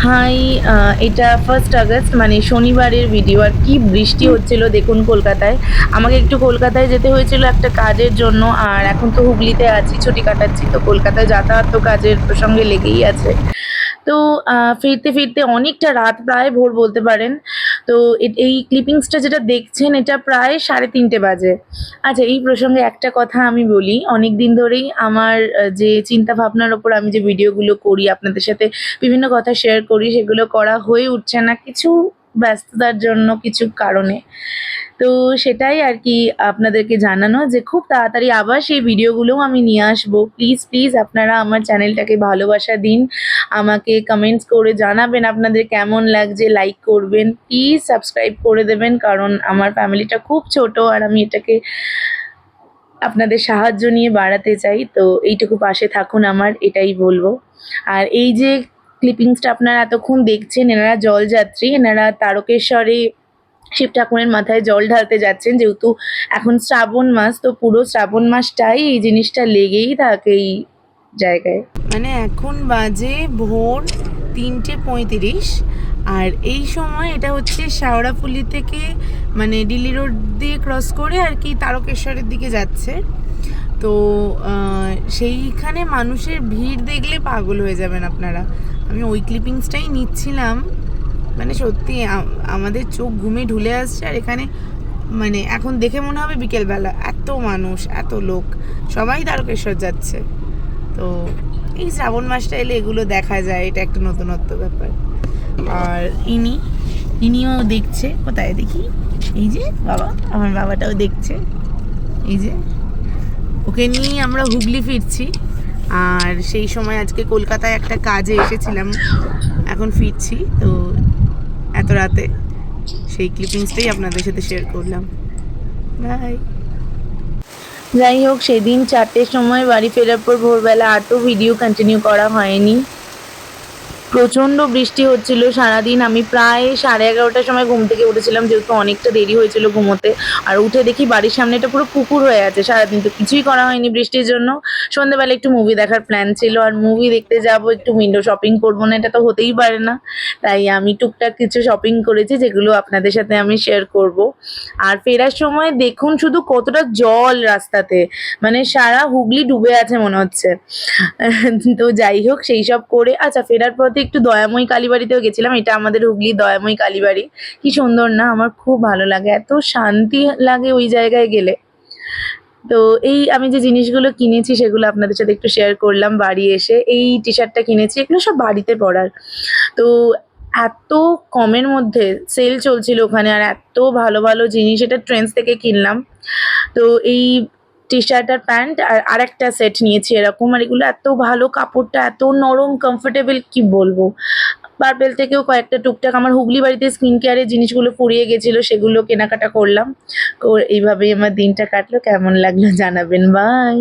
High, এটা 1st August মানে শনিবারের ভিডিও। আর কি বৃষ্টি হচ্ছিল দেখুন কলকাতায়। আমাকে একটু কলকাতায় যেতে হয়েছিল একটা কাজের জন্য, আর এখন তো হুগলিতে আছি, ছুটি কাটাচ্ছি। তো কলকাতায় যাতায়াত তো কাজের প্রসঙ্গে লেগেই আছে। তো ফিরতে ফিরতে অনেকটা রাত, প্রায় ভোর বলতে পারেন। তো এই ক্লিপিংসটা যেটা দেখছেন এটা প্রায় 3:30 বাজে। আচ্ছা, এই প্রসঙ্গে একটা কথা আমি বলি, অনেক দিন ধরেই আমার যে চিন্তা ভাবনার ওপর আমি যে ভিডিওগুলো করি, আপনাদের সাথে বিভিন্ন কথা শেয়ার করি, সেগুলো করা হয়ে উঠছে না কিছু ব্যস্ততার জন্য, কিছু কারণে। তো সেটাই আর কি আপনাদেরকে জানানো যে খুব তাড়াতাড়ি আবার সেই ভিডিওগুলোও আমি নিয়ে আসবো। প্লিজ প্লিজ আপনারা আমার চ্যানেলটাকে ভালোবাসা দিন, আমাকে কমেন্টস করে জানাবেন আপনাদের কেমন লাগছে, লাইক করবেন, প্লিজ সাবস্ক্রাইব করে দেবেন, কারণ আমার ফ্যামিলিটা খুব ছোট আর আমি এটাকে আপনাদের সাহায্য নিয়ে বাড়াতে চাই। তো এইটুকু পাশে থাকুন আমার, এটাই বলবো। আর এই যে ক্লিপিংসটা আপনারা এতক্ষণ দেখছেন, এনারা জলযাত্রী, এনারা তারকেশ্বরে শিব ঠাকুরের মাথায় জল ঢালতে যাচ্ছেন। যেহেতু এখন শ্রাবণ মাস, তো পুরো শ্রাবণ মাসটাই এই জিনিসটা লেগেই থাকে এই জায়গায়। মানে এখন বাজে ভোর 3:35, আর এই সময় এটা হচ্ছে শেওড়াফুলি থেকে মানে দিল্লি রোড দিয়ে ক্রস করে আর কি তারকেশ্বরের দিকে যাচ্ছে। তো সেইখানে মানুষের ভিড় দেখলে পাগল হয়ে যাবেন আপনারা। আমি ওই ক্লিপিংসটাই নিচ্ছিলাম, মানে সত্যি আমাদের চোখ ঘুমে ঢুলে আসছে। আর এখানে মানে এখন দেখে মনে হবে বিকেলবেলা, এত মানুষ, এত লোক, সবাই তারকেশ্বর যাচ্ছে। তো এই শ্রাবণ মাসটা এলে এগুলো দেখা যায়, এটা একটা নতুনত্ব ব্যাপার। আর ইনিও দেখছে, কোথায় দেখি, এই যে বাবা, আমার বাবাটাও দেখছে, এই যে ওকে নিয়েই আমরা হুগলি ফিরছি। আর সেই সময় আজকে কলকাতায় একটা কাজে এসেছিলাম, এখন ফিরছি। তো এত রাতে সেই ক্লিপিংসটাই আপনাদের সাথে শেয়ার করলাম। বাই। যাই হোক, সেদিন 4টের সময় বাড়ি ফেরার পর ভোরবেলা আর তো ভিডিও কন্টিনিউ করা হয়নি। প্রচণ্ড বৃষ্টি হচ্ছিল সারাদিন। আমি প্রায় 11:30টার সময় ঘুম থেকে উঠেছিলাম, যেহেতু অনেকটা দেরি হয়েছিল ঘুমোতে। আর উঠে দেখি বাড়ির সামনেটা পুরো পুকুর হয়ে আছে। সারাদিন তো কিছুই করা হয়নি বৃষ্টির জন্য। সন্ধ্যেবেলা একটু মুভি দেখার প্ল্যান ছিল, আর মুভি দেখতে যাব, একটু উইন্ডো শপিং করবো না, এটা তো হতেই পারে না। তাই আমি টুকটাক কিছু শপিং করেছি, যেগুলো আপনাদের সাথে আমি শেয়ার করব। আর ফেরার সময় দেখুন শুধু কতটা জল রাস্তাতে, মানে সারা হুগলি ডুবে আছে মনে হচ্ছে। তো যাই হোক, সেই সব করে আচ্ছা ফেরার পথে একটু দয়াময়ী কালীবাড়িতেও গেছিলাম। এটা আমাদের হুগলি দয়াময়ী কালীবাড়ি। কি সুন্দর না, আমার খুব ভালো লাগে, এত শান্তি লাগে ওই জায়গায় গেলে। তো এই আমি যে জিনিসগুলো কিনেছি সেগুলো আপনাদের সাথে একটু শেয়ার করলাম বাড়ি এসে। এই টি শার্টটা কিনেছি, এগুলো সব বাড়িতে পরার। তো এত কমের মধ্যে সেল চলছিল ওখানে, আর এত ভালো ভালো জিনিস, এটা ট্রেন্ডস থেকে কিনলাম। তো এই টি শার্ট আর প্যান্ট আর আরেকটা সেট নিয়েছি এরকম। আর এগুলো এত ভালো, কাপড়টা এত নরম, কমফোর্টেবল, কি বলবো। পার্পেল থেকেও কয়েকটা টুকটাক আমার হুগলি বাড়িতে স্কিন কেয়ারের জিনিসগুলো ফুরিয়ে গেছিলো, সেগুলো কেনাকাটা করলাম। এইভাবেই আমার দিনটা কাটলো। কেমন লাগলো জানাবেন। বাই।